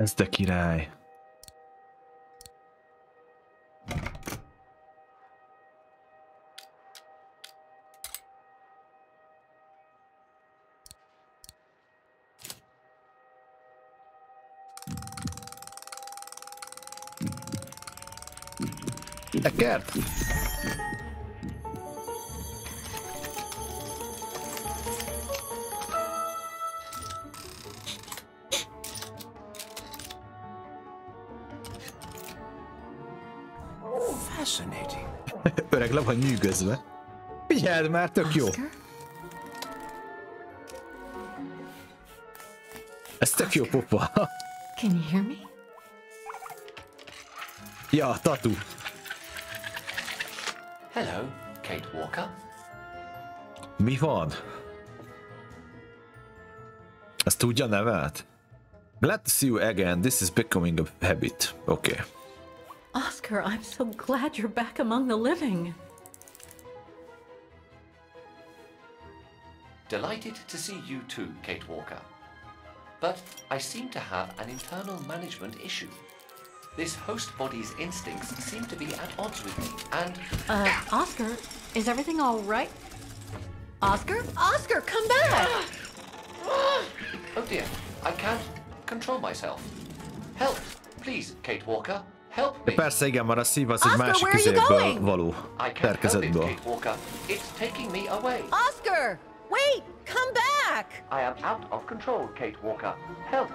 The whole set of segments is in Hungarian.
Ez de király. Tekert? Fascinating. Öreg le van nyűgözve. Figyeld már, tök jó. Ez tök jó pofa. Can you hear me? Ja, tatu. Hello, Kate Walker. Mi van? Ezt tudja nevet? Glad to see you again. This is becoming a habit. Okay. Oscar, I'm so glad you're back among the living. Delighted to see you too, Kate Walker. But I seem to have an internal management issue. This host body's instincts seem to be at odds with me, and... Oscar, is everything all right? Oscar? Oscar, come back! Oh dear, I can't control myself. Help, please, Kate Walker. Help me. Persze igen, már a szív az egy Oscar, másik where are you üzéből going? való. I can't help it, Szerkezetből. Kate Walker. It's taking me away. Oscar! Wait! Come back! I am out of control, Kate Walker. Help.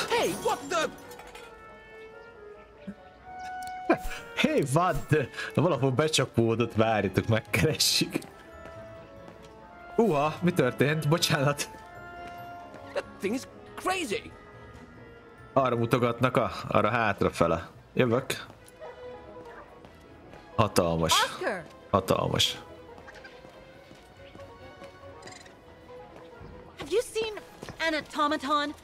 Hey, what the? Hey, vad? Valahol becsapódott, várjatok, megkeressük. Mi történt? Bocsánat. That thing is crazy. Arra mutogatnak, arra hátrafele. Jövök. Hatalmas. Oscar! Hatalmas. Have you seen an automaton?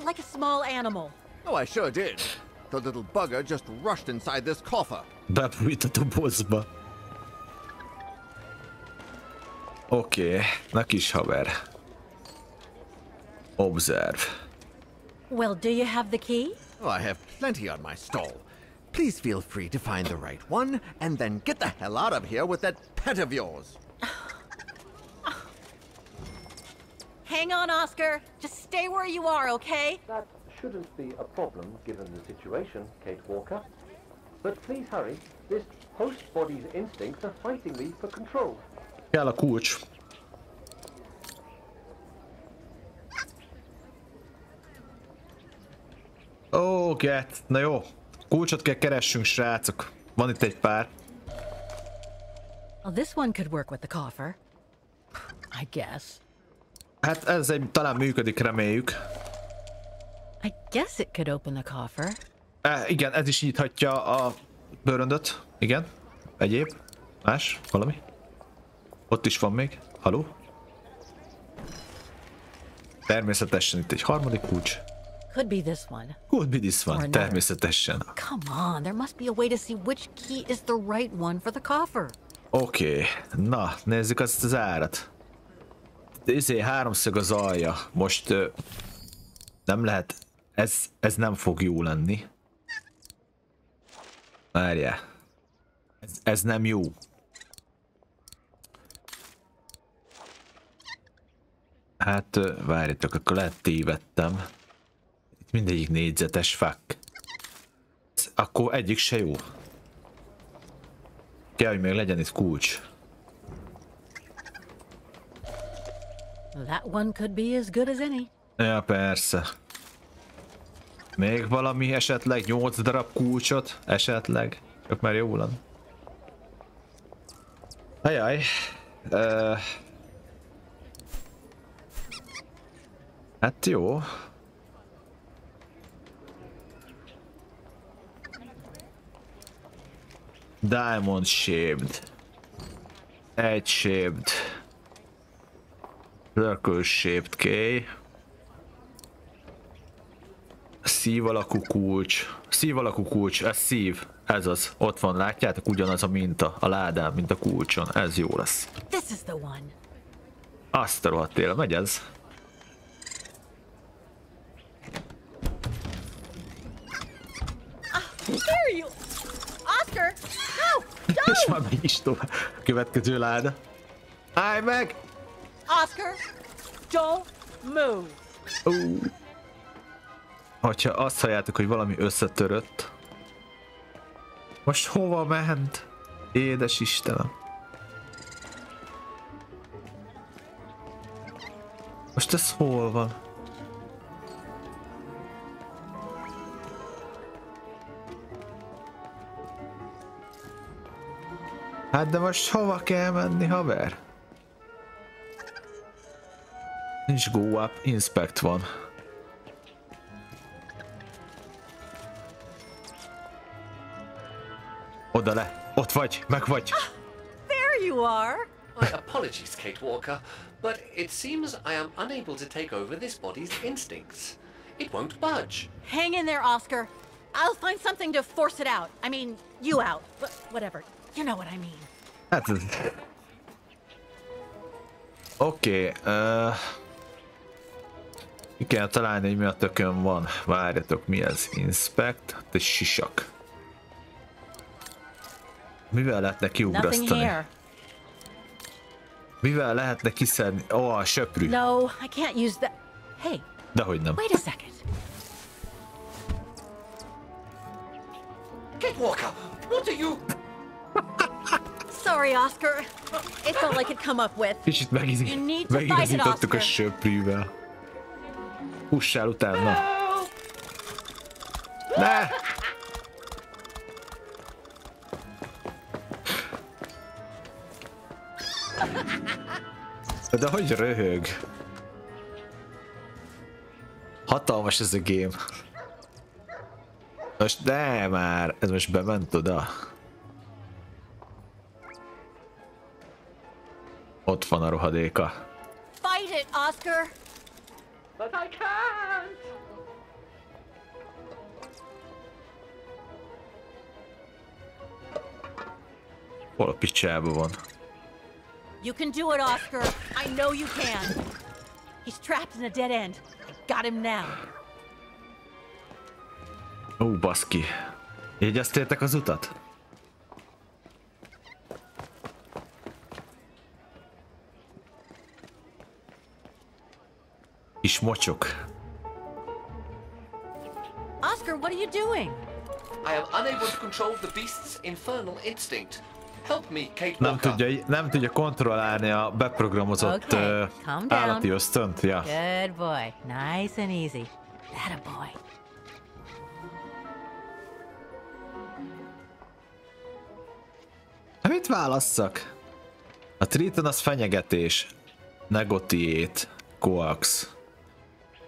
Like a small animal. Oh, I sure did. The little bugger just rushed inside this coffer. Bebújt a dobozba. Oké, na kis haver. Observe. Well, do you have the key? Oh, I have plenty on my stall. Please feel free to find the right one, and then get the hell out of here with that pet of yours. Hang on, Oscar. Just stay where you are, okay? That shouldn't be a problem given the situation, Kate Walker. But please hurry. This host body's instincts are fighting me for control. Kell a kulcs. Ó, get. Na jó. Kulcsot kell keressünk, srácok. Van itt egy pár. Well, this one could work with the coffer. I guess. Hát ez talán működik, reméljük. I guess it could open the coffer. Igen, ez is nyithatja a bőröndöt. Igen. Egyéb. Más. Valami. Ott is van még. Haló? Természetesen itt egy harmadik kulcs. Could be this one. Could be this one. Természetesen. Come on, there must be a way to see which key is the right one for the coffer. Oké. Na, nézzük azt az árat. Háromszög az alja. Most nem lehet. Ez nem fog jó lenni. Várjál. Ez nem jó. Hát várjatok, akkor lehet tévedtem. Itt mindegyik négyzetes fák. Akkor egyik se jó. Kell, hogy még legyen itt kulcs. That one could be as good as any. Ja, persze. Még valami esetleg 8 darab kulcsot? Esetleg? Csak már jó lenne. Ajaj. Hát jó. Diamond shaped. Egy shaped. Circle shaped key. Szív alakú kulcs. Szív alakú kulcs, ez szív. Ez az. Ott van, látjátok? Ugyanaz a minta a ládán, mint a kulcson. Ez jó lesz. This is the one. Azt a rohadt éle, megy ez? most már megy is tovább. Következő láda. Állj meg! Oscar, don't move. Hogyha azt halljátok, hogy valami összetörött. Most hova ment? Édes Istenem. Most ez hol van? Hát de most hova kell menni, haver? Nincs go up, inspect van. Oda le, ott vagy, meg vagy. There you are. My apologies, Kate Walker, but it seems I am unable to take over this body's instincts. It won't budge. Hang in there, Oscar. I'll find something to force it out. I mean, you out. But whatever. You know what I mean. Hát... Oké, ki kell találni, hogy mi a tökön van. Várjatok, mi ez? Inspect? Egy sisak. Mivel lehetne kiugrasztani? Mivel lehetne kiszedni? Ó, a söprű. No, I can't use that. Hey. Dehogy nem. Wait a second. Kate Walker, what are you... Sorry, Oscar. It's all I could come up with. Kicsit You need to fight it, megigazítottuk a Oscar. söprűvel. Hussál utána. Ne! De hogy röhög? Hatalmas ez a game. Most de már, ez most bement oda. Ott van a rohadéka. Fight it, Oscar. But I can't! Hol a picsába van? You can do it, Oscar. I know you can. He's trapped in a dead end. I got him now. Ó, baszki. Jegyeztétek az utat? Kis mocsok. Oscar, what are you doing? I am unable to control the beast's infernal instinct. Help me, Kate Walker. Nem tudja kontrollálni a beprogramozott Okay, calm down. állati ösztönt. Ja. Good boy. Nice and easy. That a boy. Mit válasszak? A Triton az fenyegetés. Negotiate. Coax.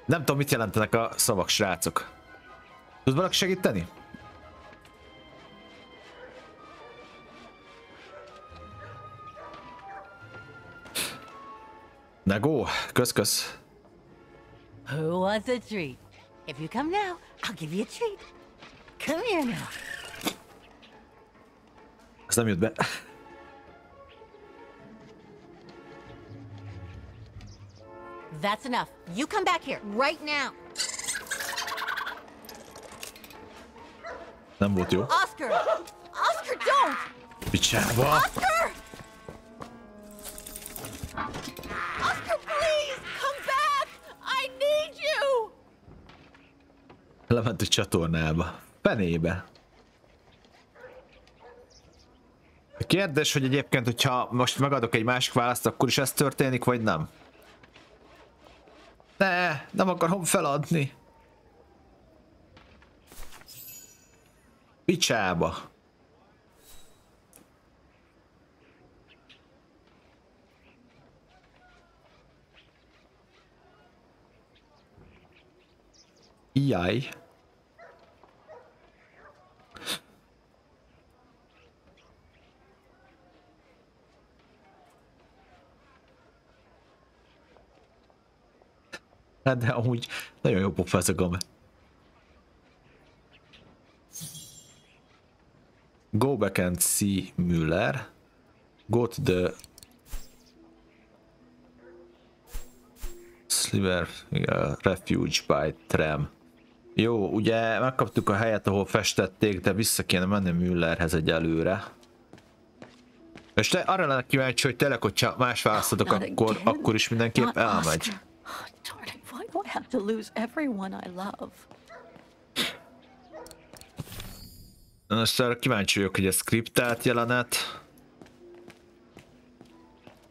Nem tudom, mit jelentenek a szavak, srácok. Tud valaki segíteni? Nego, kösz. Who wants a treat? If you come now, I'll give you a treat. Come here now. Ez nem jött be. That's enough. You come back here right now. Nem volt jó. Oscar! Oscar, don't! Picsába! Oscar! Oscar, please! Come back! I need you! Lement a csatornába. Fenébe. A kérdés, hogy egyébként, hogyha most megadok egy másik választ, akkor is ez történik, vagy nem? Ne, nem akarom feladni. Picsába. Jaj. Hát de amúgy nagyon jó pofa ez a game. Go back and see Müller. Go to the Sliver Refuge by tram. Jó, ugye megkaptuk a helyet, ahol festették, de vissza kéne menni Müllerhez egyelőre. És te arra lenne kíváncsi, hogy tényleg, hogyha más választatok, akkor is mindenképp elmegy. Oh, darn it, why do I have to lose everyone I love? Most arra kíváncsi vagyok, hogy a skriptelt jelenet,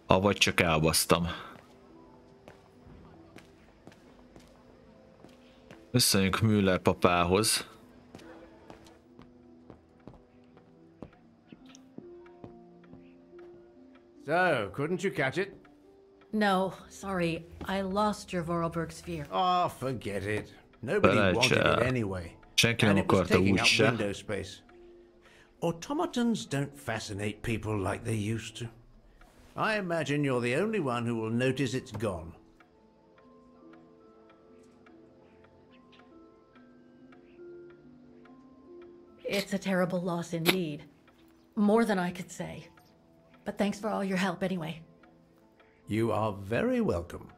avagy csak elbasztam. Visszajönk Müller papához. So, couldn't you catch it? No, sorry. I lost your Vorarlberg sphere. Oh, forget it. Nobody wanted it anyway. Senki nem And it was akarta taking up úgyse. window space. Automatons don't fascinate people like they used to. I imagine you're the only one who will notice it's gone. It's a terrible loss indeed. More than I could say. But thanks for all your help anyway. You are very welcome.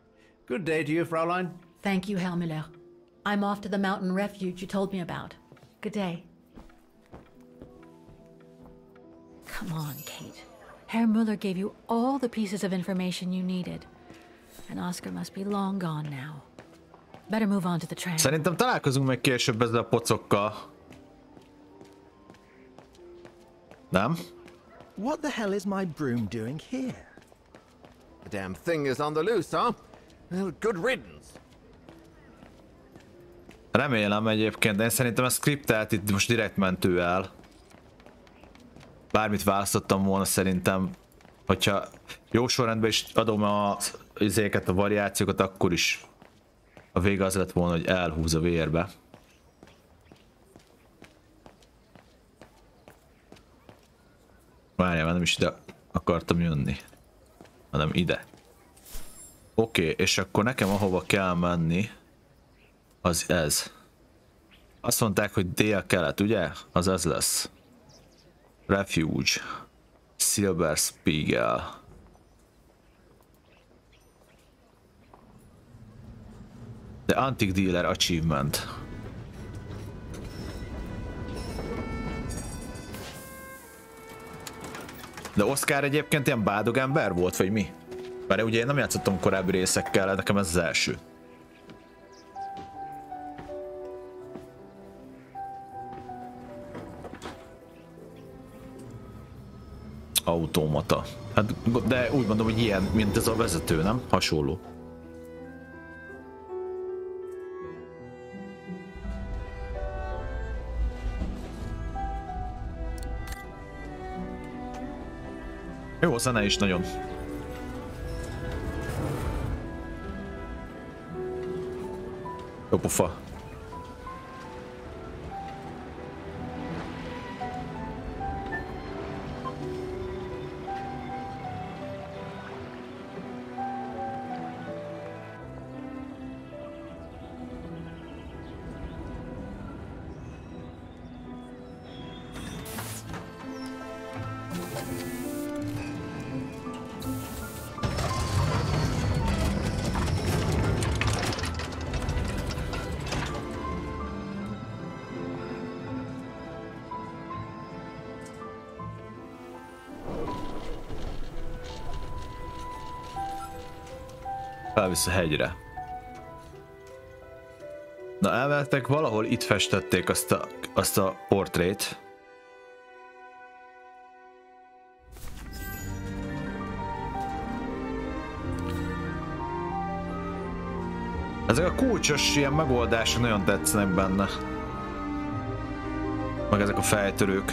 Good day to you, Fraulein. Thank you, Herr Müller. I'm off to the mountain refuge you told me about. Good day. Come on, Kate. Herr Müller gave you all the pieces of information you needed. And Oscar must be long gone now. Better move on to the train. Szerintem találkozunk meg később ezzel a pocokkal. Nem? What the hell is my broom doing here? The damn thing is on the loose, huh? Well, good riddance. Remélem egyébként, de én szerintem a skriptelt itt most direkt mentő el. Bármit választottam volna szerintem, hogyha jó sorrendben is adom a variációkat, akkor is a vége az lett volna, hogy elhúz a vérbe. Várjál, már nem is ide akartam jönni, hanem ide. Oké, és akkor nekem ahova kell menni, az ez. Azt mondták, hogy dél-kelet, ugye? Az ez lesz. Refuge. Silver Spiegel. The Antique Dealer Achievement. De Oscar egyébként ilyen bádog ember volt, vagy mi? Mert ugye én nem játszottam korábbi részekkel, nekem ez az első. Automata. Hát, de úgy mondom, hogy ilyen, mint ez a vezető, nem? Hasonló. Jó, a zene is nagyon. Jó pofa. Felvisz a hegyre. Na, elmentek, valahol itt festették azt a portrét. Ezek a kulcsos ilyen megoldások nagyon tetszenek benne. Meg ezek a fejtörők.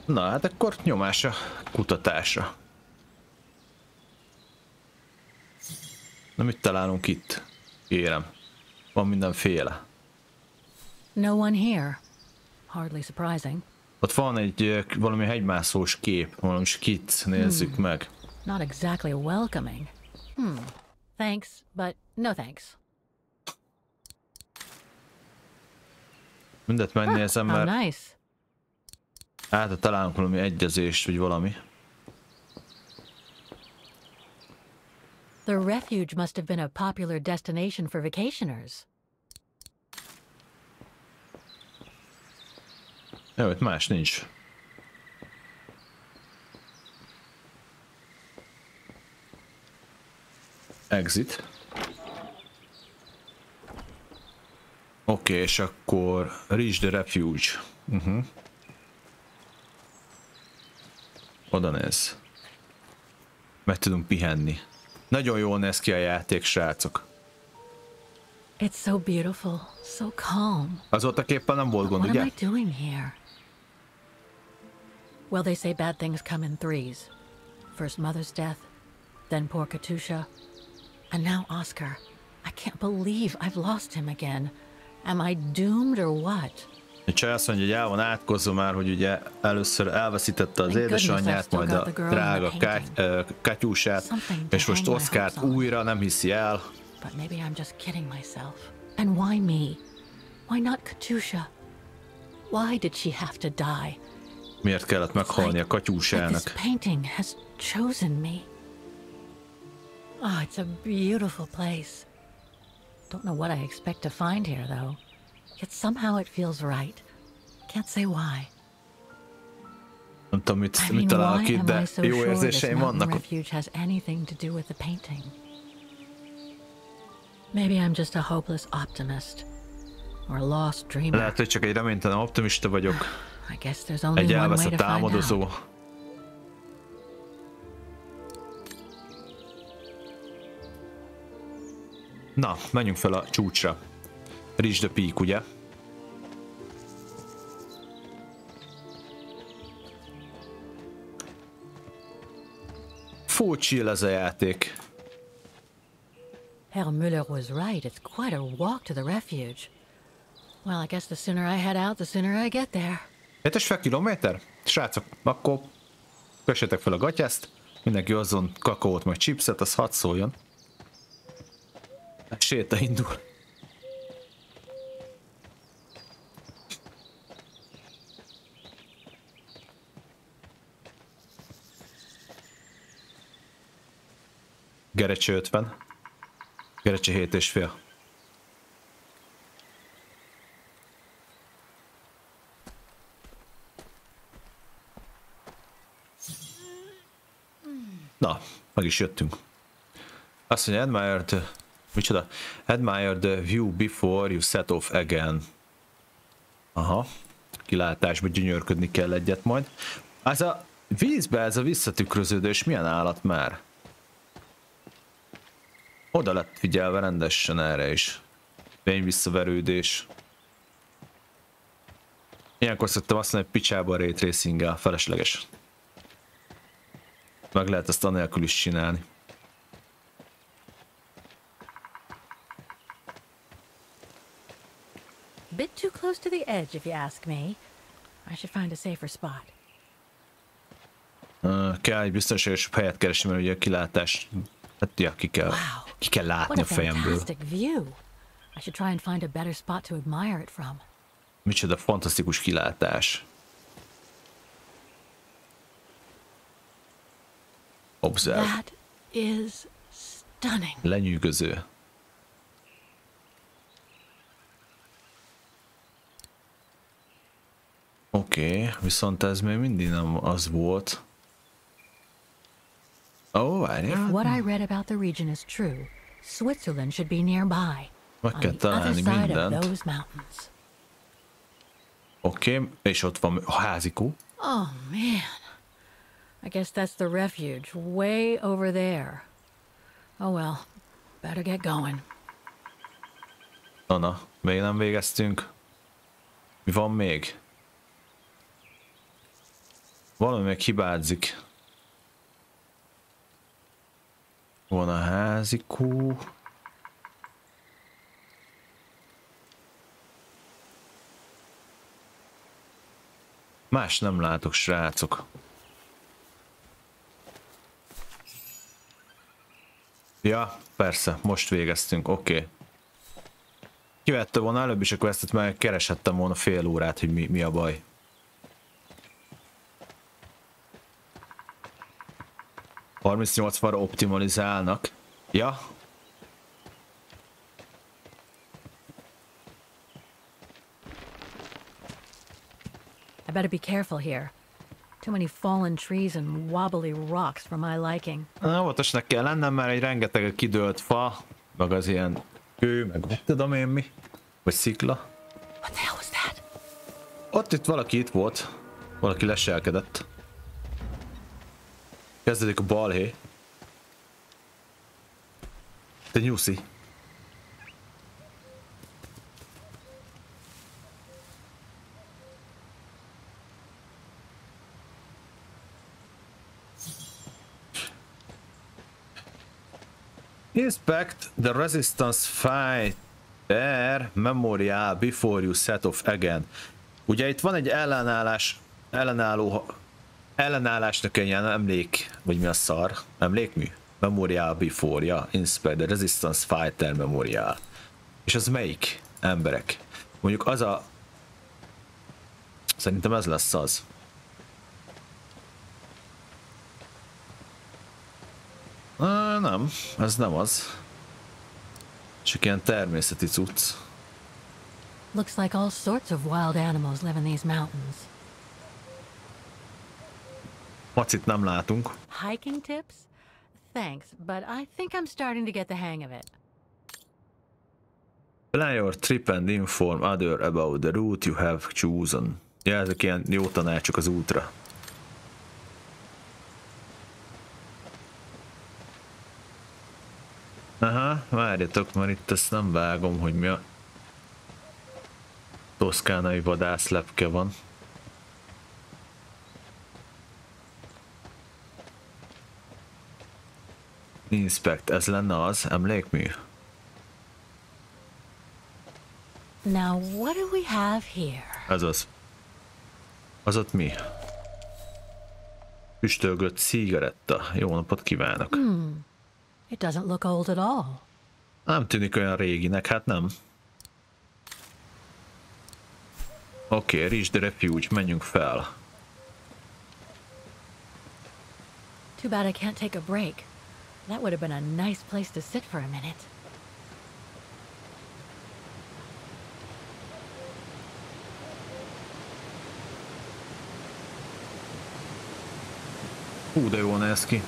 Na hát akkor nyomása, kutatása. Na mit találunk itt? Kérem. Van mindenféle. No one here. Hardly surprising. Ott van egy valami hegymászós kép, valami skic, nézzük meg. Not exactly welcoming. Thanks, but no thanks. Mindet megnézem, How mert nice. hát találunk valami egyezést, vagy valami. The refuge must have been a popular destination for vacationers. Jó, itt más nincs. Exit. Oké, és akkor reach the refuge. Oda néz. Meg tudunk pihenni. Nagyon jól néz ki a játék, srácok. It's so beautiful, so calm. Azóta képpen nem volt gond, What am ugye? I doing here? Well, they say bad things come in threes. First mother's death, then poor Katusha, and now Oscar. I can't believe I've lost him again. Am I doomed or what? Egy csaj azt mondja, hogy el van átkozva már, hogy ugye először elveszítette az Thank goodness édesanyját, I've still majd got a the girl drága in the painting. Katyúsát, Something to és most hang my Oszkárt hopes on. újra nem hiszi el. But maybe I'm just kidding myself. And why me? Why not Katusha? Why did she have to die? Miért kellett meghalni a Like Katyúsának? this painting has chosen me. Oh, it's a beautiful place. Don't know what I expect to find here, though. Yet somehow it feels right. Can't say why. Nem tudom, I mit mean, találok why itt, am de I so jó sure this érzéseim mountain vannak. refuge has anything to do with the painting? Maybe I'm just a hopeless optimist. Or a lost dreamer. Lehet, hogy csak egy reménytelen optimista vagyok, I guess there's only egy one way to elveszett find out. álmodozó. Na, menjünk fel a csúcsra. Reach the peak, ugye? Full chill ez a játék. Herr Müller was right. It's quite a walk to the refuge. Well, I guess the sooner I head out, the sooner I get there. 7,5 kilométer? Srácok, akkor kössetek fel a gatyászt, mindenki hozzon kakaót meg chipset, az hadd szóljon. Séta indul. Gerecse 50. Gerecse 7,5. Na, meg is jöttünk. Azt mondja, admire the... Micsoda? Admire the view before you set off again. Aha. Kilátásba gyönyörködni kell egyet majd. Ez a vízbe, ez a visszatükröződés milyen állat már? Oda lett figyelve rendesen erre is. Fényvisszaverődés. Ilyenkor szoktam azt mondani, hogy picsába a ray tracing-gel, felesleges. Meg lehet ezt anélkül is csinálni. Bit too close to the edge, if you ask me. I should find a safer spot. Kell egy biztonságosabb helyet keresni, mert ugye a kilátás... Hát ja, ki kell What látni a a fejemből. fantastic view. I should try and find a better spot to admire it from. Micsoda fantasztikus kilátás. Observe. That is stunning. Lenyűgöző. Oké, viszont ez még mindig nem az volt. Ó, If what I read about the region is true, Switzerland should be nearby. meg On kell the other találni side of mindent. those mountains. Oké, és ott van a házikó. Oh man. I guess that's the refuge, way over there. Oh well, better get going. Na, még nem végeztünk. Mi van még? Valami meg hibázik. Van a házikó. Más nem látok, srácok. Ja, persze, most végeztünk, oké. Kivette volna előbb is a questet, mert kereshettem volna fél órát, hogy mi a baj. ...38-ra optimalizálnak. Ja. I better be careful here. Too many fallen trees and wobbly rocks for my liking. Óvatosnak kell lennem, mert egy rengeteg kidőlt fa, meg az ilyen kő, meg mit tudom én mi, vagy szikla. What the hell was that? Ott itt valaki itt volt, valaki leselkedett. Kezdődik a balhé. Te nyuszi. Inspect the resistance fighter memorial before you set off again. Ugye itt van egy ellenállásnak egy ilyen emlék, vagy mi a szar? Emlékmű? Memorial before, ja. Inspect the resistance fighter memorial. És az melyik emberek? Mondjuk az a... Szerintem ez lesz az. Nem, ez nem az. Csak ilyen természeti cucc. Looks like all sorts of wild animals live in these mountains. Macit nem látunk. Hiking tips? Thanks, but I think I'm starting to get the hang of it. Plan your trip and inform other about the route you have chosen. Ja, ezek ilyen jó tanácsok az útra. Aha, várjatok, mert itt ezt nem vágom, hogy mi a toszkánai vadászlepke van. Inspect, ez lenne az emlékmű? Now, what do we have here? Ez az. Az ott mi? Üstölgött cigaretta. Jó napot kívánok. It doesn't look old at all. Nem tűnik olyan réginek, hát nem. Oké, reach the refuge, menjünk fel. Too bad I can't take a break. That would have been a nice place to sit for a minute. Hú, de jól néz ki.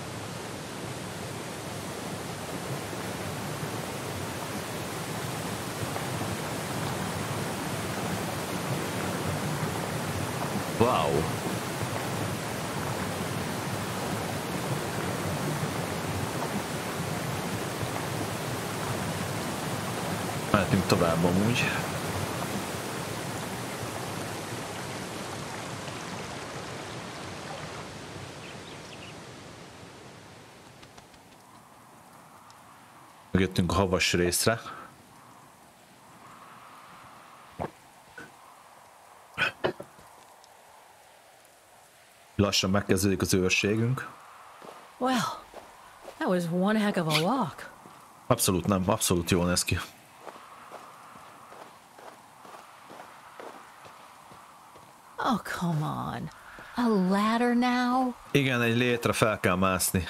Wow. Mehetünk tovább amúgy. Megjöttünk a havas részre. Lassan megkezdődik az őrségünk. Well, that was one heck of a walk. Abszolút nem, abszolút jól néz ki. Oh, come on. A ladder now? Igen, egy létre fel kell mászni.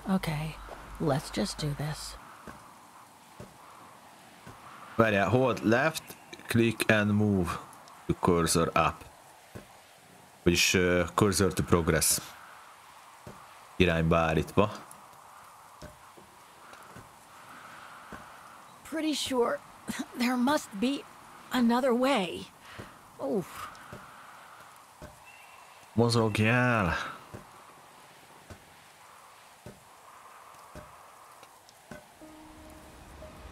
Okay, let's just do this. Várjál, hold left, click and move the cursor up. Vagyis cursor to progress. Irányba állítva. Pretty sure there must be another way. Oof. Mozogjál!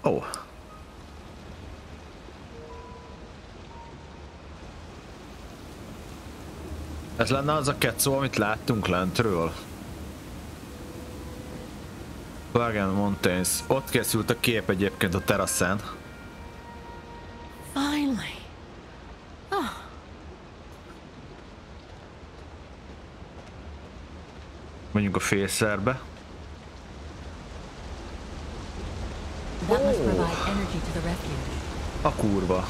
Ó. Ez lenne az a kecó, amit láttunk lentről. Plagan Mountains. Ott készült a kép egyébként a teraszán. Finally. Oh. Menjünk a félszerbe. That must provide energy to the refuge. A kurva.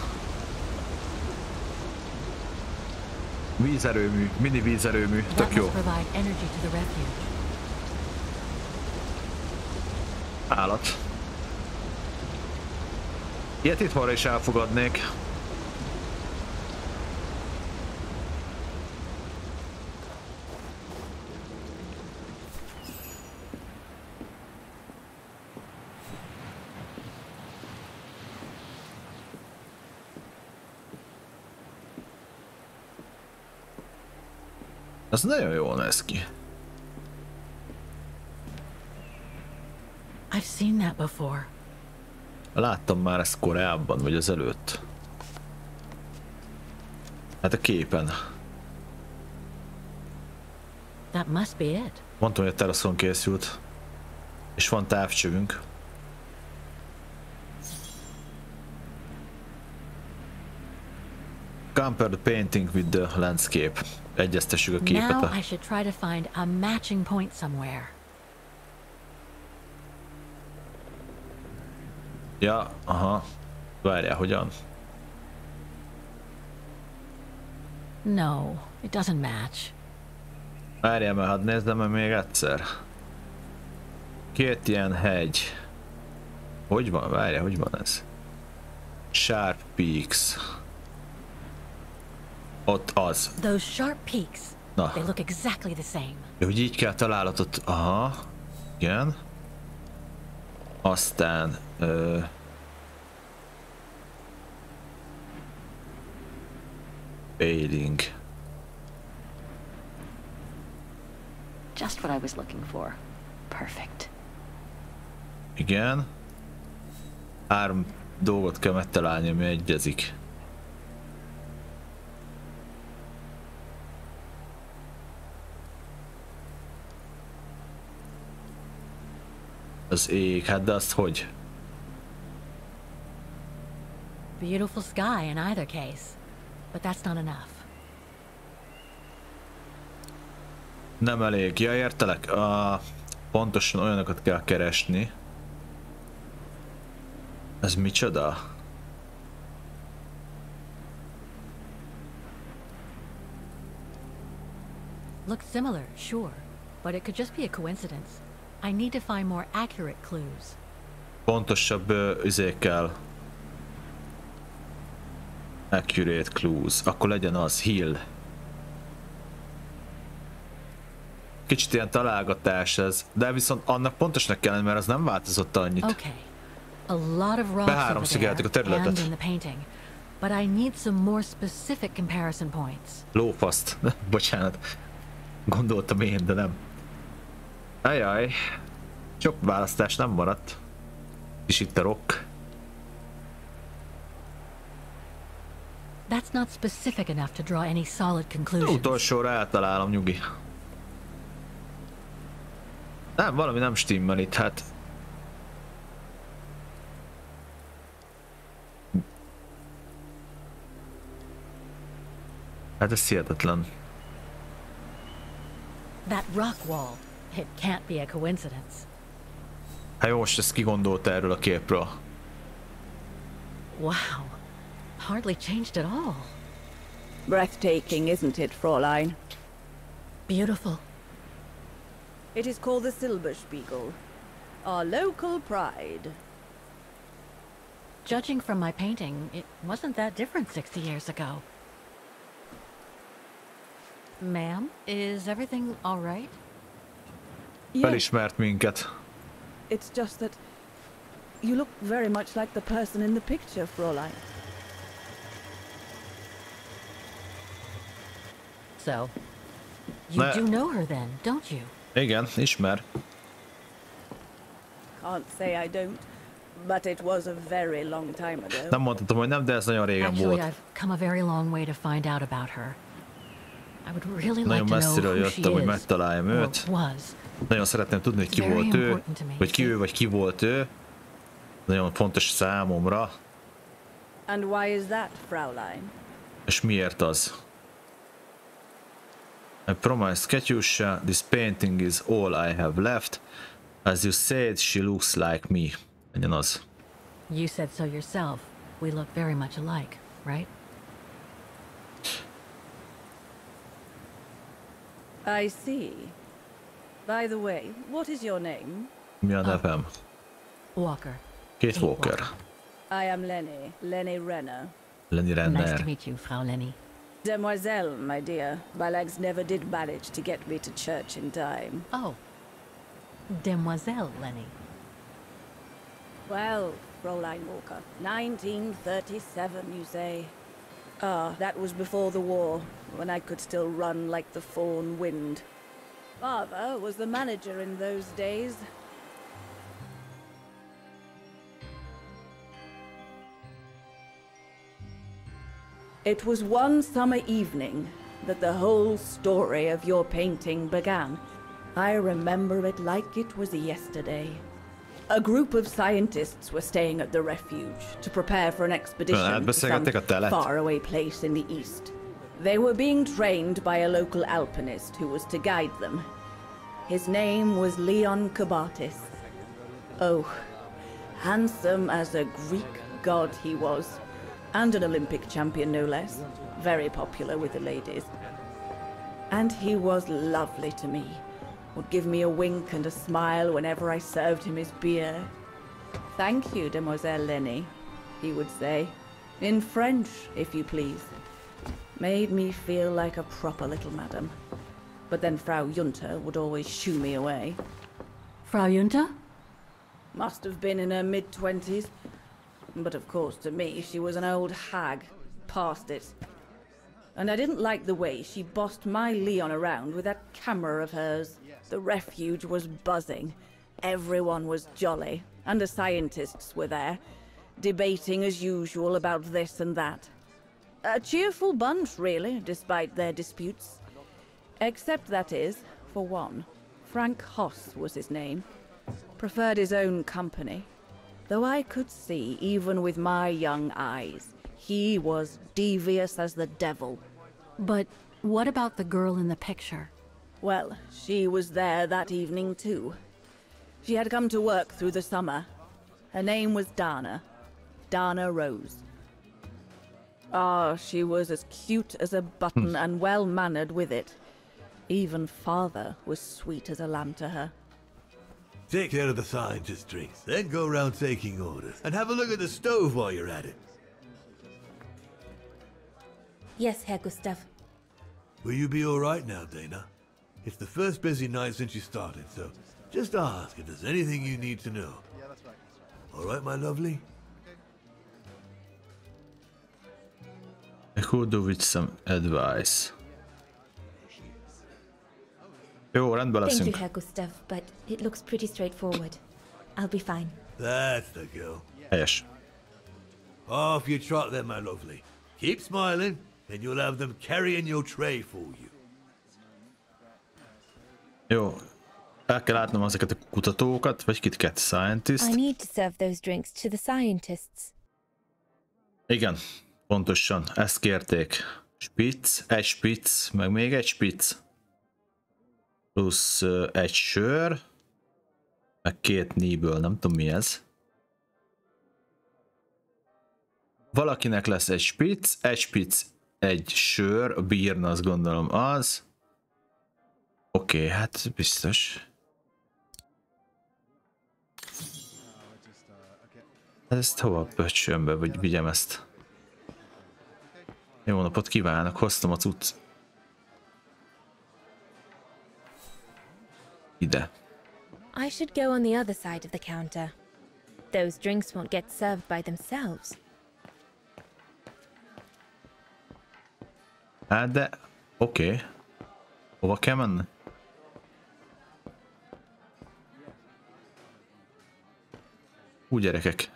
Vízerőmű, mini vízerőmű, That tök jó. must provide energy to the refuge. Állat. Ilyet itthonra is elfogadnék. Ez nagyon jól néz ki. I've seen that before. Láttam már ezt korábban, vagy az előtt. Hát a képen. That must be it. Mondtam, hogy a teraszon készült. És van távcsövünk. Compare the painting with the landscape. Egyeztessük a képet. Now I should try to find a matching point somewhere. Ja, aha. Várjál, hogyan? No, it doesn't match. Várjál, mert hadd nézzem meg még egyszer. Két ilyen hegy. Hogy van? Várjál, hogy van ez? Sharp Peaks. Ott az. Those sharp peaks. Na. They look exactly the same. Hogy így kell találatot. Aha. Igen. Aztán... Fading. Just what I was looking for. Perfect. Igen. 3 dolgot kell megtalálni, ami egyezik. Az ég, hát de azt hogy? Beautiful sky in either case. But that's not enough. Nem elég. Ja, értelek. Pontosan olyanokat kell keresni. Ez micsoda? Looks similar, sure. But it could just be a coincidence. I need to find more accurate clues. Pontosabb üzékkel. Accurate clues. Akkor legyen az Hill. Kicsit ilyen találgatás ez, de viszont annak pontosnak kellene, mert az nem változott annyit. Okay. A lot of rocks over szigeteltük a there területet. and in the painting. But I need some more specific comparison points. Lófaszt. Bocsánat. Gondoltam én, de nem. Ajaj. Sok választás nem maradt. És itt a rock. That's not specific enough to draw any solid conclusions. Utolsóra eltalálom, nyugi. Nem, valami nem stimmel itt, hát. Hát ez hihetetlen. That rock wall. It can't be a coincidence. Hát jó, most ezt kigondolta erről a képről. Wow. Hardly changed at all. Breathtaking, isn't it, Fräulein? Beautiful. It is called the Silberspiegel, our local pride. Judging from my painting, it wasn't that different 60 years ago. Ma'am, is everything all right? Yes, Felismert minket. it's just that you look very much like the person in the picture, Fräulein. So, you Ne- do know her then, don't you? Igen, ismer. Can't say I don't, but it was a very long time ago. Nem mondhatom, hogy nem, de ez nagyon régen Actually, volt. I've come a very long way to find out about her. I would really Nagyon like to know messziről who she jöttem, hogy is, megtaláljam or őt. was. Nagyon szeretném tudni, hogy ki Very volt ő, important to me. vagy ki ő, vagy ki volt ő. Nagyon fontos számomra. And why is that, Fraulein? És miért az? I promised Katyusha, this painting is all I have left. As you said, she looks like me. Legyen az. You said so yourself. We look very much alike, right? I see. By the way, what is your name? Mi a nevem? Walker. Kate Walker. I am Lenny Renner. Lenny Nice to Renner. meet you, Frau Lenny. Demoiselle, my dear. My legs never did manage to get me to church in time. Oh. Demoiselle Lenny. Well, Fräulein Walker, 1937, you say? Ah, that was before the war, when I could still run like the fawn wind. Father was the manager in those days. It was one summer evening that the whole story of your painting began. I remember it like it was yesterday. A group of scientists were staying at the refuge to prepare for an expedition to some faraway place in the east. They were being trained by a local alpinist who was to guide them. His name was Leon Kabatis. Oh, handsome as a Greek god he was, and an Olympic champion no less, very popular with the ladies. And he was lovely to me. Would give me a wink and a smile whenever I served him his beer. Thank you, Demoiselle Lenny, he would say. In French, if you please. Made me feel like a proper little madam. But then Frau Junta would always shoo me away. Frau Junta? Must have been in her mid-20s. But of course, to me, she was an old hag. Past it. And I didn't like the way she bossed my Leon around with that camera of hers. The refuge was buzzing. Everyone was jolly. And the scientists were there, debating as usual about this and that. A cheerful bunch, really, despite their disputes. Except, that is, for one. Frank Hoss was his name. Preferred his own company. Though I could see, even with my young eyes, he was devious as the devil. But what about the girl in the picture? Well, she was there that evening too. She had come to work through the summer. Her name was Dana. Dana Rose. Ah, she was as cute as a button and well-mannered with it. Even father was sweet as a lamb to her. Take care of the scientist drinks, then go around taking orders. And have a look at the stove while you're at it. Yes, Herr Gustav. Will you be alright now, Dana? It's the first busy night since you started, so just ask if there's anything you need to know. Alright, my lovely? I could do with some advice. Jó, rendben Thank you, leszünk. Herr Gustav, but it looks pretty straightforward. I'll be fine. That's the girl. Helyes. Off you trot then, my lovely. Keep smiling, and you'll have them carrying your tray for you. Jó. El kell látnom ezeket a kutatókat, vagy kitket, scientist. I need to serve those drinks to the scientists. Igen, pontosan, ezt kérték. Spitz, egy spitz, meg még egy spitz. Plusz egy sör, meg két niből, nem tudom mi ez. Valakinek lesz egy spitz, egy sör, a bírna, azt gondolom az. Oké, hát biztos. Ezt hova pöcsönbe, vagy vigyem ezt? Jó napot kívánok, hoztam a cucc. Ide. I should go on the other side of the counter. Those drinks won't get served by themselves. Hát de... Oké. Hova kell menni? Úgy gyerekek.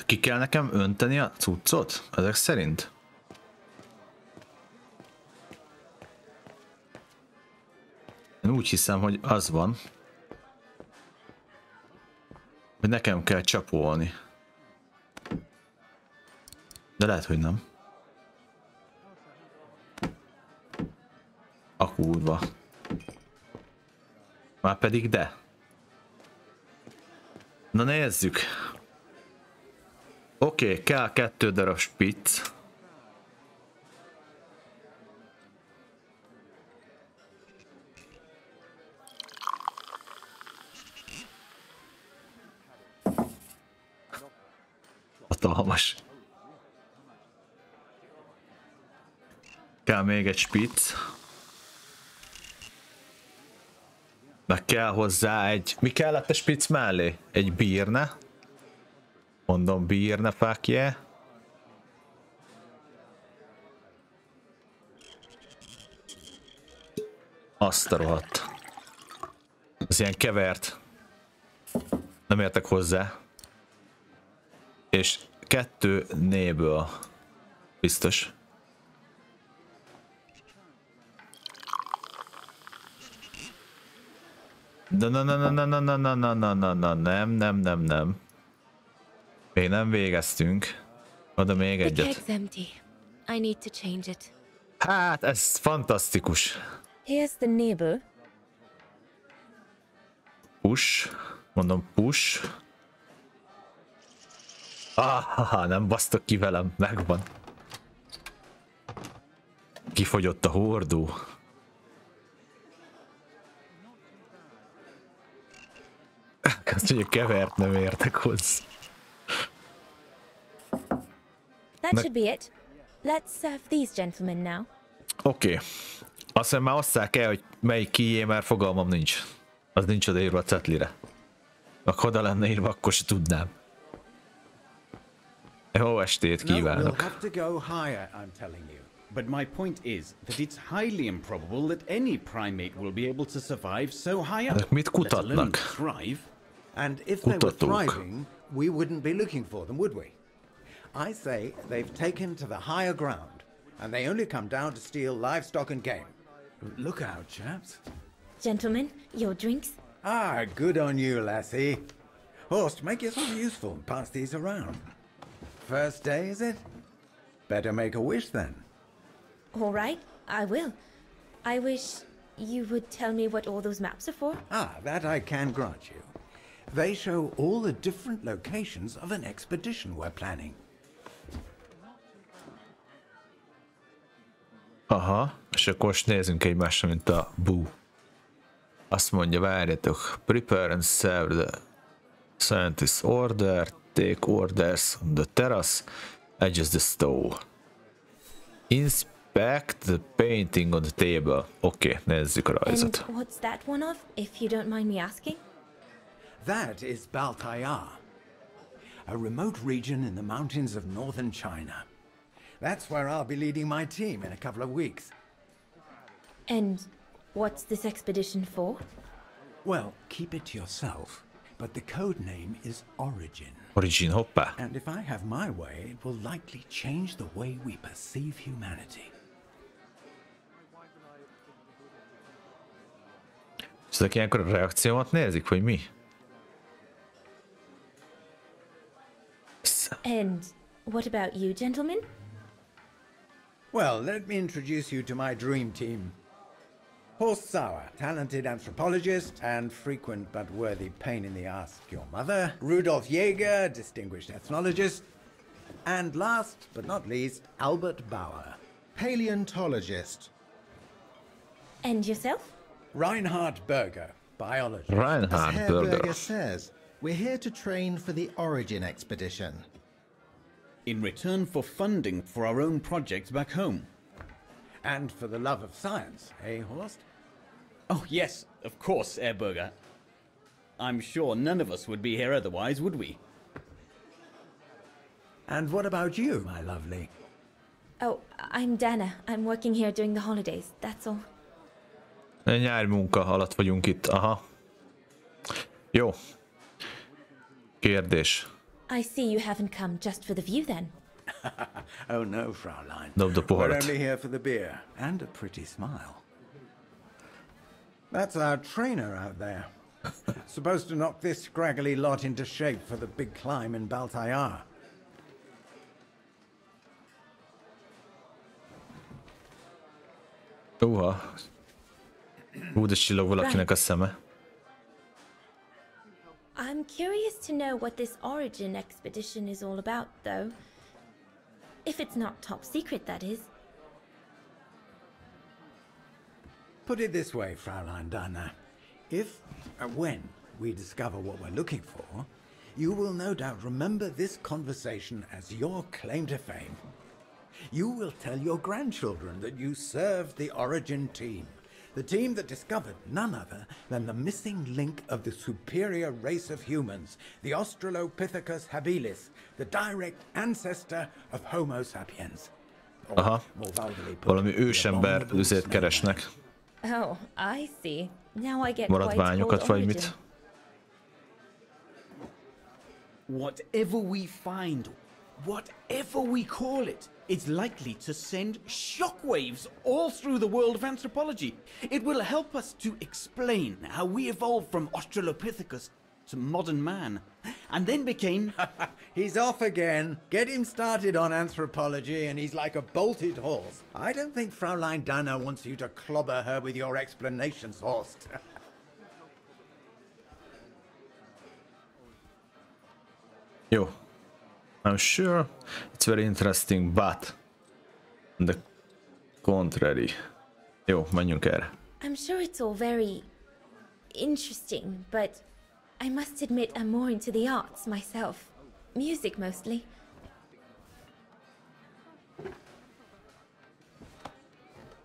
Ki kell nekem önteni a cuccot? Ezek szerint? Úgy hiszem, hogy az van, hogy nekem kell csapolni. De lehet, hogy nem. A kurva. Már pedig de. Na nézzük. Oké, kell 2 darab spitz. Hatalmas. Kell még egy spitz. Meg kell hozzá egy... Mi kellett a spitz mellé? Egy bírne. Mondom, bírne, fuck yeah. Azt a rohadt. Ez ilyen kevert. Nem értek hozzá. És 2 néből. Biztos. De nem. Még nem végeztünk. Oda még egyet. I need to change it. Hát, ez fantasztikus. Here's the neighbor. Push. Mondom push. Nem basztok ki velem. Megvan. Kifogyott a hordó. Azt mondja, kevert nem értek hozzá. That should be it. Let's serve these gentlemen now. Oké. Azt hiszem már osszák el, hogy melyik kié, mert fogalmam nincs. Az nincs odaírva a cetlire. Ha oda lenne írva, akkor se tudnám. Jó estét kívánok. We'll have to go higher, I'm telling you. But my point is that it's highly improbable that any primate will be able to survive so high up. Mit kutatnak? Thrive. And if they were thriving, we wouldn't be looking for them, would we? I say they've taken to the higher ground, and they only come down to steal livestock and game. Look out, chaps. Gentlemen, your drinks? Ah, good on you, lassie. Horst, make yourself useful and pass these around. First day, is it? Better make a wish then. All right, I will. I wish you would tell me what all those maps are for. Ah, that I can grant you. They show all the different locations of an expedition we're planning. Aha, és akkor most nézzünk egymásra, mint a bú. Azt mondja, várjatok. Prepare and serve the scientist order. Take orders on the terrace. Adjust the stove. Inspect the painting on the table. Oké, nézzük a rajzot. And what's that one of, if you don't mind me asking? That is Baltayar, a remote region in the mountains of northern China. That's where I'll be leading my team in a couple of weeks. And what's this expedition for? Well, keep it to yourself, but the code name is Origin. Origin, hoppá. And if I have my way, it will likely change the way we perceive humanity. Ezek ilyenkor a reakciómat nézik, vagy mi? And what about you, gentlemen? Well, let me introduce you to my dream team. Horst Sauer, talented anthropologist and frequent but worthy pain in the ass to your mother. Rudolf Jäger, distinguished ethnologist. And last but not least, Albert Bauer, paleontologist. And yourself? Reinhard Berger, biologist. Reinhard As Berger. Berger says, we're here to train for the Origin expedition. In return for funding for our own projects back home. And for the love of science, eh, Horst? Oh, yes, of course, Herr Berger. I'm sure none of us would be here otherwise, would we? And what about you, my lovely? Oh, I'm Dana. I'm working here during the holidays, that's all. Nyári munka alatt vagyunk itt, aha. Jó. Kérdés. I see you haven't come just for the view then. Oh no, Fraulein. Dobd a We're poharat. only here for the beer and a pretty smile. That's our trainer out there. Supposed to knock this scraggly lot into shape for the big climb in Baltayar. De csillog valakinek a szeme. I'm curious to know what this origin expedition is all about, though. If it's not top secret, that is. Put it this way, Fraulein Dana. If, when, we discover what we're looking for, you will no doubt remember this conversation as your claim to fame. You will tell your grandchildren that you served the Origin team, the team that discovered none other than the missing link of the superior race of humans, the Australopithecus habilis, the direct ancestor of Homo sapiens. Aha, valami ősember üzét keresnek. Oh, I see. Now I get Maradványokat vagy mit? Whatever we find, whatever we call it, it's likely to send shockwaves all through the world of anthropology. It will help us to explain how we evolved from Australopithecus to modern man, and then became... He's off again. Get him started on anthropology and he's like a bolted horse. I don't think Fraulein Dana wants you to clobber her with your explanations, Horst. Jó. I'm sure it's very interesting, but on the contrary. Jó, menjünk erre. I'm sure it's all very interesting, but I must admit I'm more into the arts myself. Music mostly.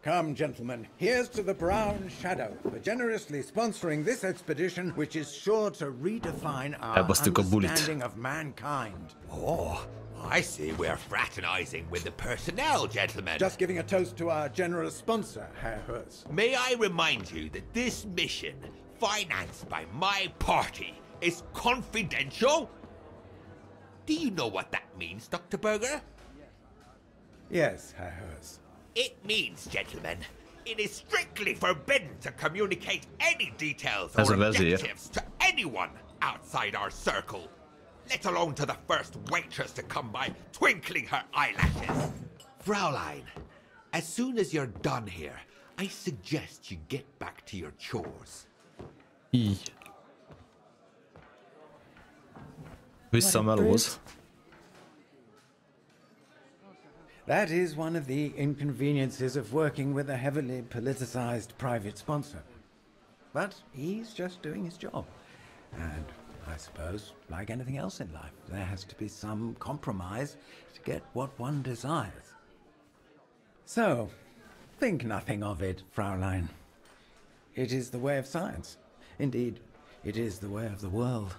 Come, gentlemen, here's to the Brown Shadow for generously sponsoring this expedition, which is sure to redefine our understanding of mankind. Oh, I see we're fraternizing with the personnel, gentlemen. Just giving a toast to our generous sponsor, Herr Hers. May I remind you that this mission, financed by my party, is confidential? Do you know what that means, Dr. Berger? Yes, Herr Hers. It means, gentlemen, it is strictly forbidden to communicate any details or objectives to anyone outside our circle, let alone to the first waitress to come by twinkling her eyelashes. Fraulein, as soon as you're done here, I suggest you get back to your chores. Visszamelóz. That is one of the inconveniences of working with a heavily politicized private sponsor. But he's just doing his job. And I suppose, like anything else in life, there has to be some compromise to get what one desires. So, think nothing of it, Fraulein. It is the way of science. Indeed, it is the way of the world.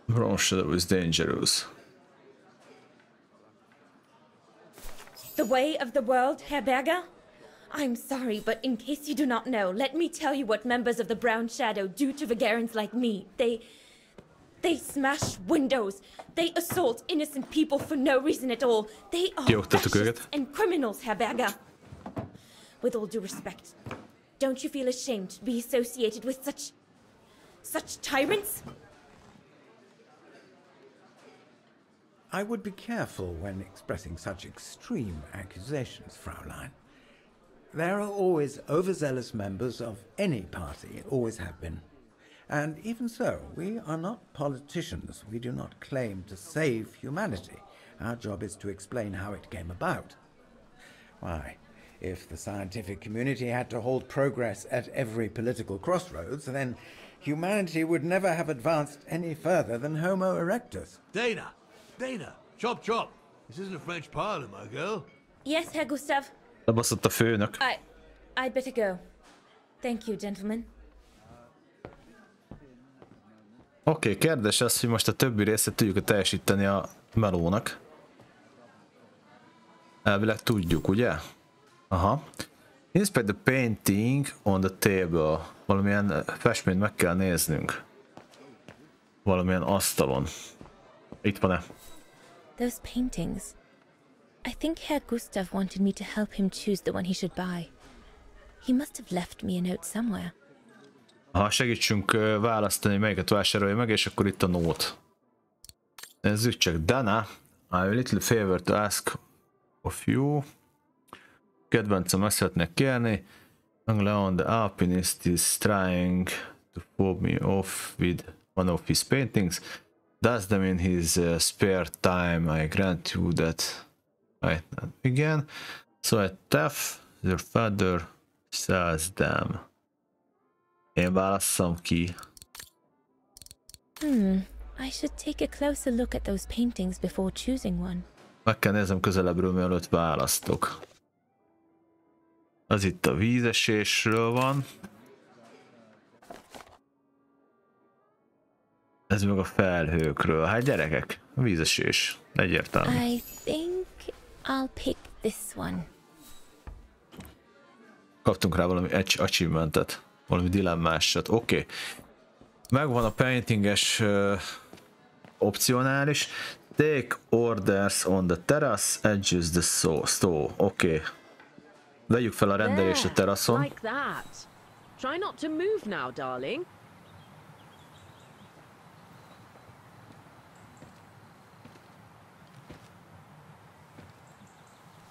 Bronze that was dangerous. The way of the world, Herr Berger? I'm sorry, but in case you do not know, let me tell you what members of the Brown Shadow do to Vagarans like me. They smash windows. They assault innocent people for no reason at all. They are fascists and criminals, Herr Berger. With all due respect, don't you feel ashamed to be associated with such tyrants? I would be careful when expressing such extreme accusations, Fraulein. There are always overzealous members of any party, always have been. And even so, we are not politicians. We do not claim to save humanity. Our job is to explain how it came about. Why, if the scientific community had to hold progress at every political crossroads, then humanity would never have advanced any further than Homo erectus. Dana, chop chop. This isn't a French parlor, my girl. Yes, Herr Gustav. Lebaszott a főnök. I'd better go. Thank you, gentlemen. Oké, kérdés az, hogy most a többi részét tudjuk teljesíteni a melónak. Elvileg tudjuk, ugye? Aha. Inspect the painting on the table. Valamilyen festményt meg kell néznünk. Valamilyen asztalon. Itt van-e? Those paintings. I think Herr Gustav wanted me to help him choose the one he should buy. He must have left me a note somewhere. Ha segítsünk választani, melyiket vásárolja meg, és akkor itt a nót. Nézzük csak. Dana, I have a little favor to ask of you. Kedvencem meg szeretnék kérni. Leon the Alpinist is trying to fob me off with one of his paintings. Does them in his spare time. I grant you that. Right, again. So a tough, your father sells them. Én válasszam ki. I should take a closer look at those paintings before choosing one. Meg kell nézem közelebbről, mielőtt választok. Az itt a vízesésről van. Ez meg a felhőkről. Hát gyerekek, a vízesés. Egyértelmű. I think I'll pick this one. Kaptunk rá valami achievementet. Valami dilemmásat. Oké. Megvan a paintinges opcionális. Take orders on the terrace, adjust the stove. Oké. Vegyük fel a rendelést a teraszon. Like that. Try not to move now, darling.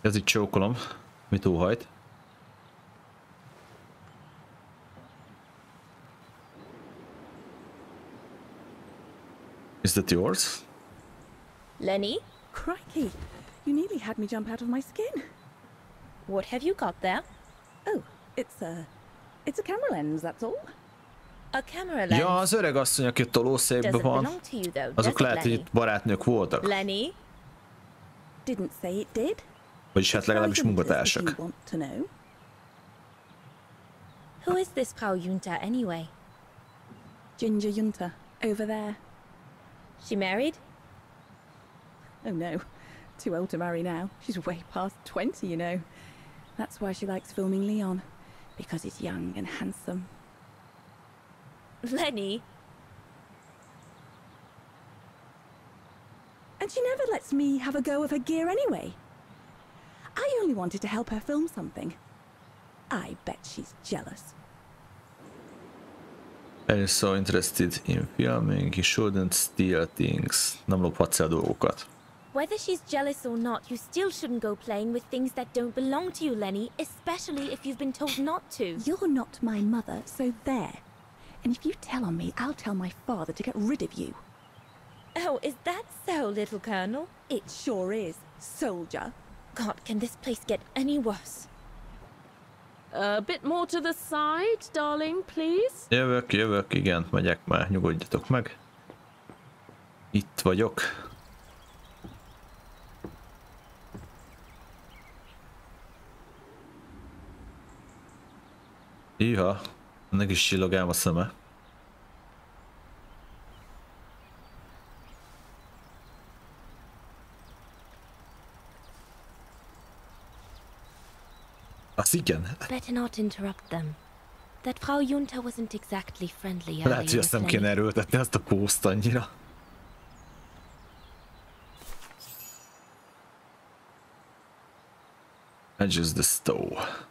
Ez itt csókolom. Mit óhajt? Is that yours? Lenny? Crikey, you nearly had me jump out of my skin. What have you got there? Oh, it's a camera lens, that's all. A camera lens? Ja, az öreg asszony, aki a tolószékben van. Azok lehet, hogy itt barátnők voltak. Lenny? Didn't say it did. Vagyis hát legalábbis munkatársak. Who is this Frau Junta anyway? Ginger Junta, over there. She married? Oh no, too old to marry now. She's way past 20, you know. That's why she likes filming Leon, because he's young and handsome. Lenny? And she never lets me have a go of her gear anyway. I only wanted to help her film something. I bet she's jealous. I'm so interested in filming, you shouldn't steal things. Nem lophatsz el dolgokat. Whether she's jealous or not, you still shouldn't go playing with things that don't belong to you, Lenny, especially if you've been told not to. You're not my mother, so there. And if you tell on me, I'll tell my father to get rid of you. Oh, is that so, little Colonel? It sure is, soldier. God, can this place get any worse? A bit more to the side, darling, please. Jövök, igen, megyek már, nyugodjatok meg. Itt vagyok. Iha, ennek is csillogám a szeme. Az igen. Better not interrupt them. That Frau Junta wasn't exactly friendly earlier. Lehet, hogy azt nem kéne erőltetni, azt a pószt annyira. Adjust the stove.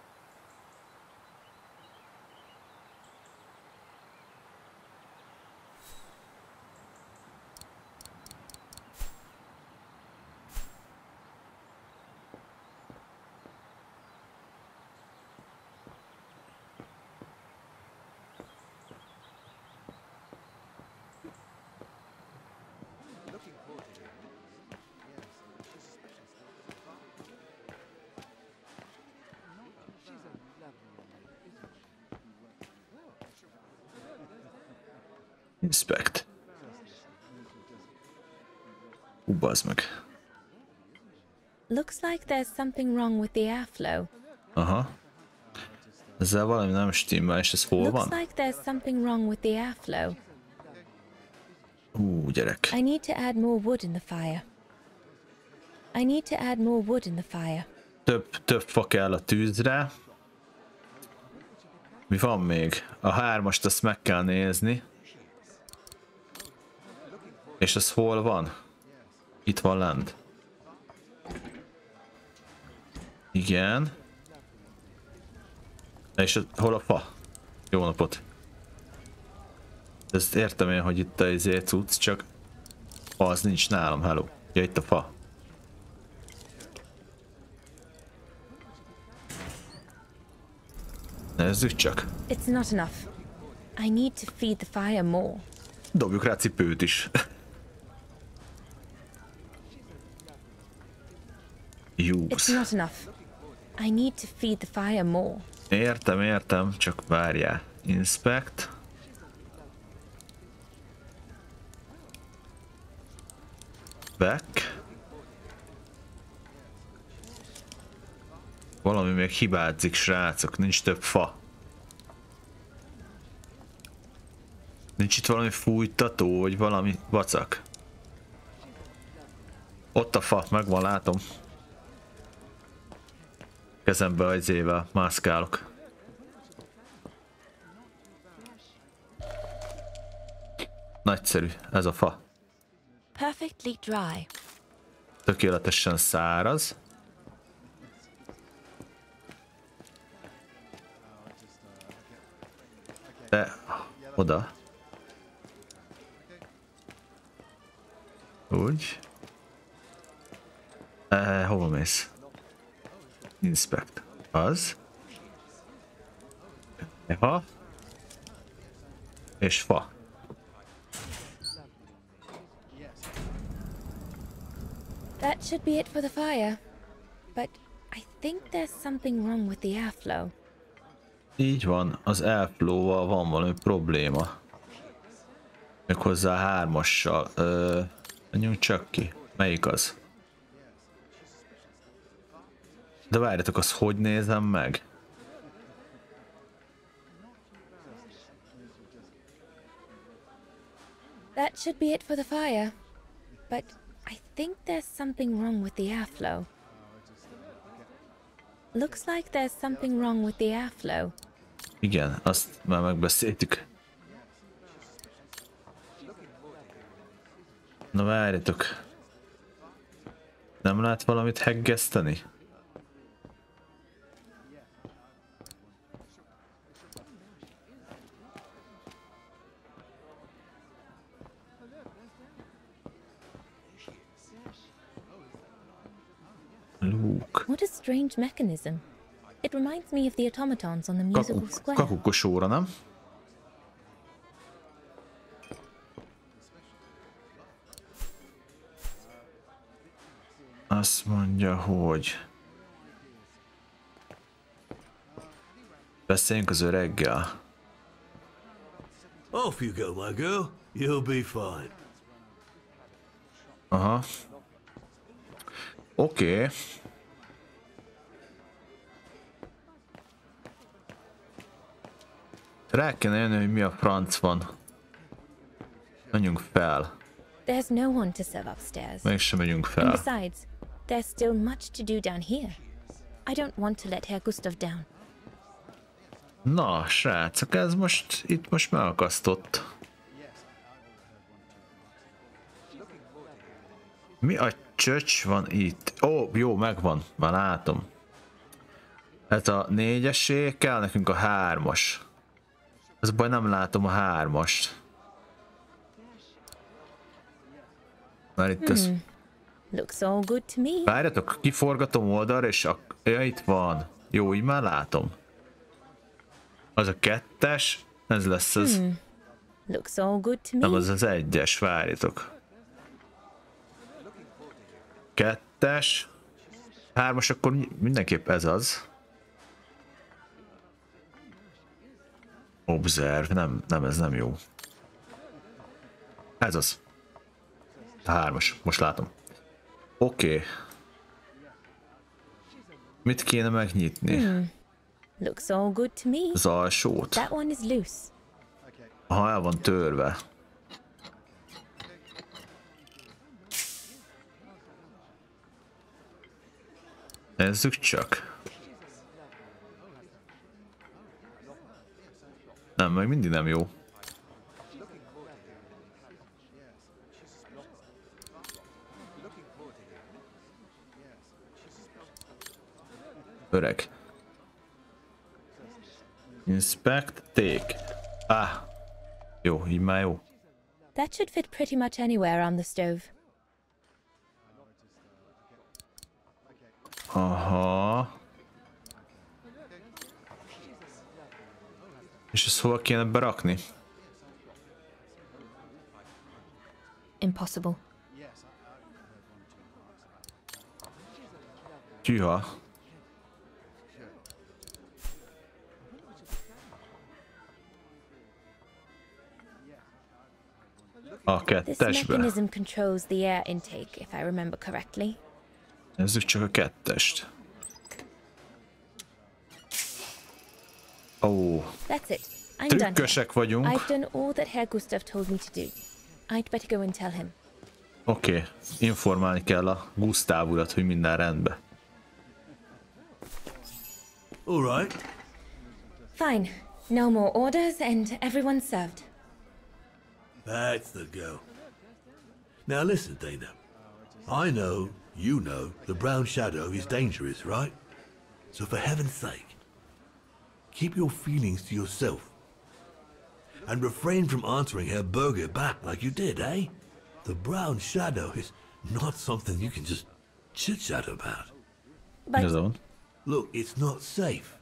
Inspect. Bazd meg. Looks like there's something wrong with the airflow. Aha. Ezzel valami nem stimmel, és ez hol van? Looks like there's something wrong with the airflow. Gyerek. I need to add more wood in the fire. I need to add more wood in the fire. Több fa kell a tűzre. Mi van még? A 3-ast azt meg kell nézni. És az hol van? Itt van lent. Igen. És hol a fa? Jó napot. Ezt értem én, hogy itt a cucc, csak az nincs nálam, hello. Ja, itt a fa. Nézzük csak. It's not enough. I need to feed the fire more. Dobjuk rá cipőt is. It's not enough. I need to feed the fire more. Értem, csak várjál. Inspect. Back. Valami még hibázik, srácok, nincs több fa. Nincs itt valami fújtató, vagy valami vacak. Ott a fa, megvan, látom. Kezembe ajzével mászkálok. Nagyszerű, ez a fa. Perfectly dry. Tökéletesen száraz. De oda. Úgy. Hova mész? Inspect. Az. Ha. És fa. That should be it for the fire. But I think there's something wrong with the airflow. Így van, az airflow-val van valami probléma. Méghozzá hármassal. Menjünk csak ki. Melyik az? De várjatok, azt hogy nézem meg? That should be it for the fire. But I think there's something wrong with the airflow. Looks like there's something wrong with the airflow. Igen, azt már megbeszéltük. Na várjatok. Nem lehet valamit heggeszteni? Luke. What a strange mechanism. It reminds me of the automatons on the musical square. Kakukos óra, nem? Azt mondja, hogy beszéljünk az öreggel. Off you go, my girl. You'll be fine. Aha. Oké. Rá kéne jönni, hogy mi a franc van. Menjünk fel. There's no one to serve upstairs. Mégsem megyünk fel. And besides, there's still much to do down here. I don't want to let Herr Gustav down. Na, srácok, ez itt most megakasztott. Mi a csöcs van itt? Ó, jó, megvan, már látom. Ez a 4-esé, kell nekünk a 3-as. Ez baj, nem látom a 3-ast. Már itt ez... Looks all good to me. Várjatok, kiforgatom oldalra, és ja, itt van. Jó, így már látom. Az a 2-es, ez lesz az. Looks all good to me. Nem, az az 1-es, várjatok. 2-es. 3-as, akkor mindenképp ez az. Observe, nem, ez nem jó. Ez az. A 3-as, most látom. Oké. Mit kéne megnyitni? Looks all good to me. Az alsót. That one is loose. Aha, el van törve. Nézzük csak. Nem, meg mindig nem jó. Öreg. Inspect, take. Jó, így már jó. That should fit pretty much anywhere on the stove. Aha. És ezt hova kéne berakni? Impossible. Tűha. A This kettesbe. mechanism controls the air intake, if I remember correctly. Nézzük csak a kettest. Ó. That's it. I'm done. Trükkösek vagyunk. I've done all that Herr Gustav told me to do. I'd better go and tell him. Oké. Informálni kell a Gusztáv urat, hogy minden rendben. All right. Fine. No more orders and everyone's served. That's the go. Now listen, Dana. I know, you know, the brown shadow is dangerous, right? So for heaven's sake, keep your feelings to yourself. And refrain from answering Herr Berger back like you did, eh? The brown shadow is not something you can just chit-chat about. But look, it's not safe.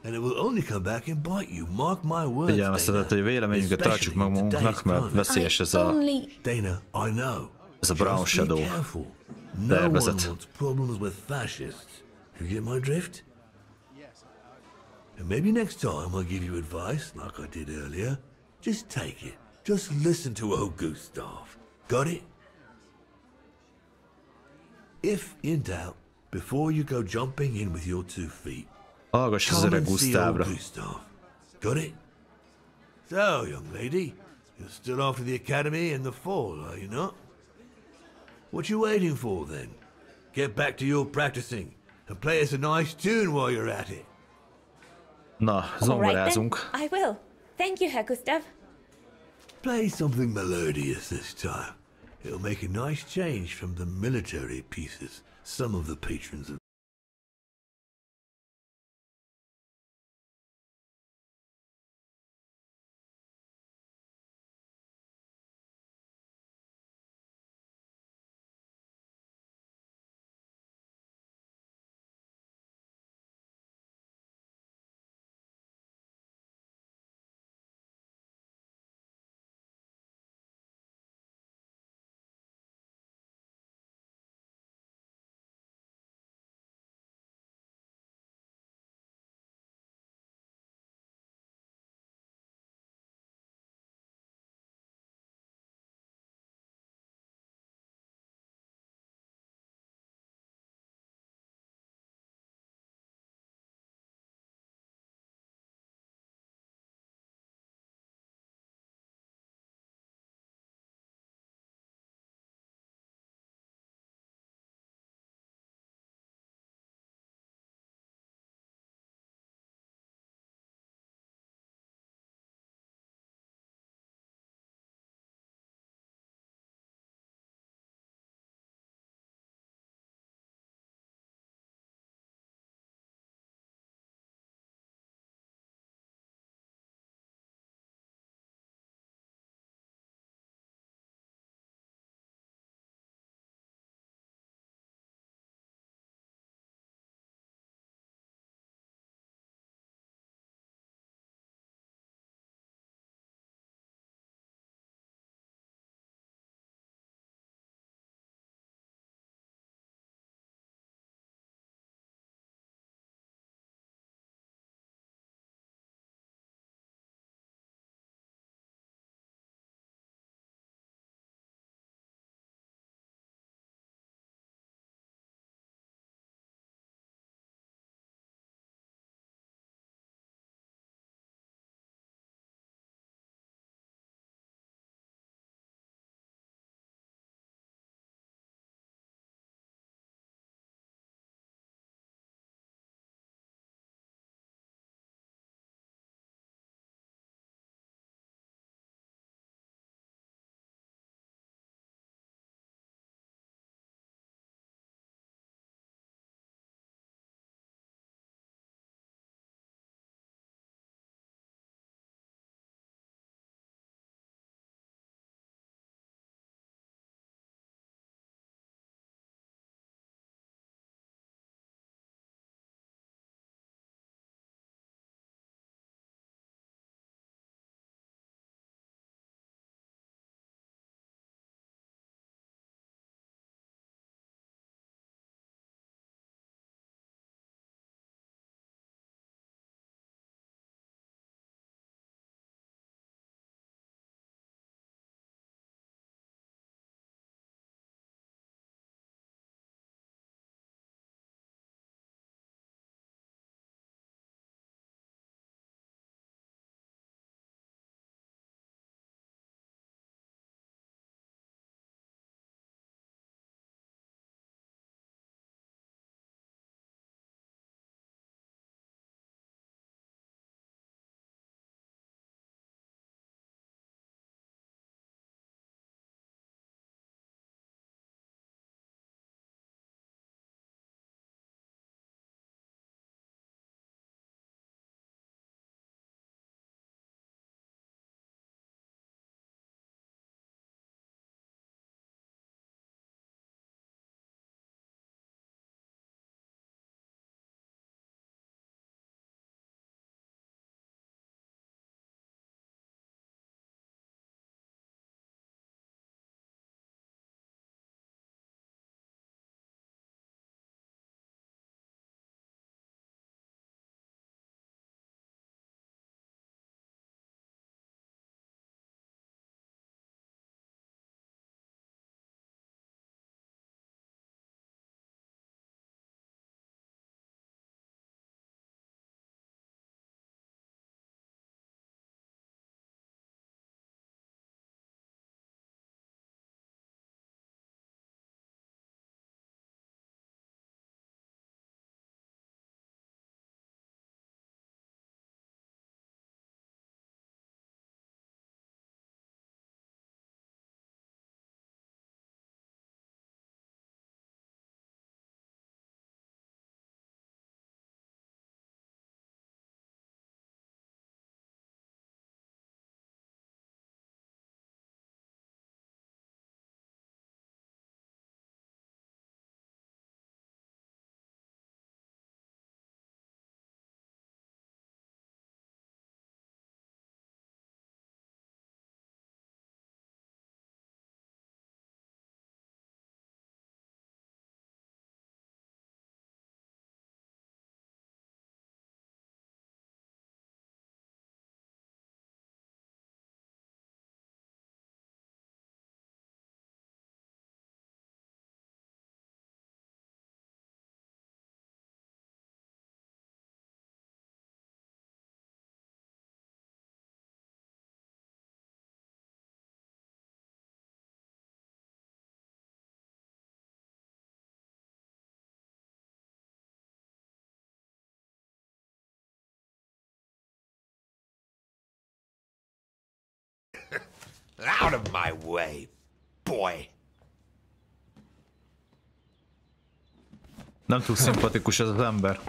And it will only come back and bite you. Mark my words, Figyelmeztetett, hogy véleményünket tartsuk meg magunknak, mert veszélyes ez a... Dana, I know. Ez a Brown Shadow. No one Tervezet. wants problems with fascists. You get my drift? And maybe next time I'll give you advice, like I did earlier. Just take it. Just listen to old Gustav. Got it? If in doubt, before you go jumping in with your 2 feet, hallgass az öreg Gusztávra. Got it? So, young lady, you're still off to the academy in the fall, are you not? What you waiting for, then? Get back to your practicing and play us a nice tune while you're at it. Na, zongorázunk. Right, I will. Thank you, Herr Gustav. Play something melodious this time. It'll make a nice change from the military pieces some of the patrons of Out of my way, boy. Nem túl szimpatikus ez az ember.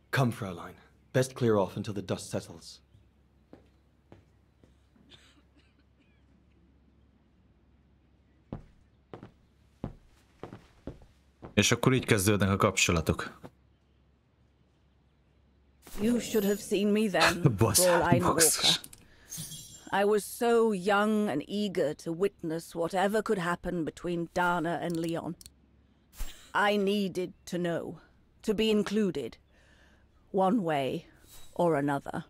Come, Fraulein. Best clear off until the dust settles. És akkor így kezdődnek a kapcsolatok. You should have seen me then, Fraulein Walker. I was so young and eager to witness whatever could happen between Dana and Leon. I needed to know, to be included, one way or another.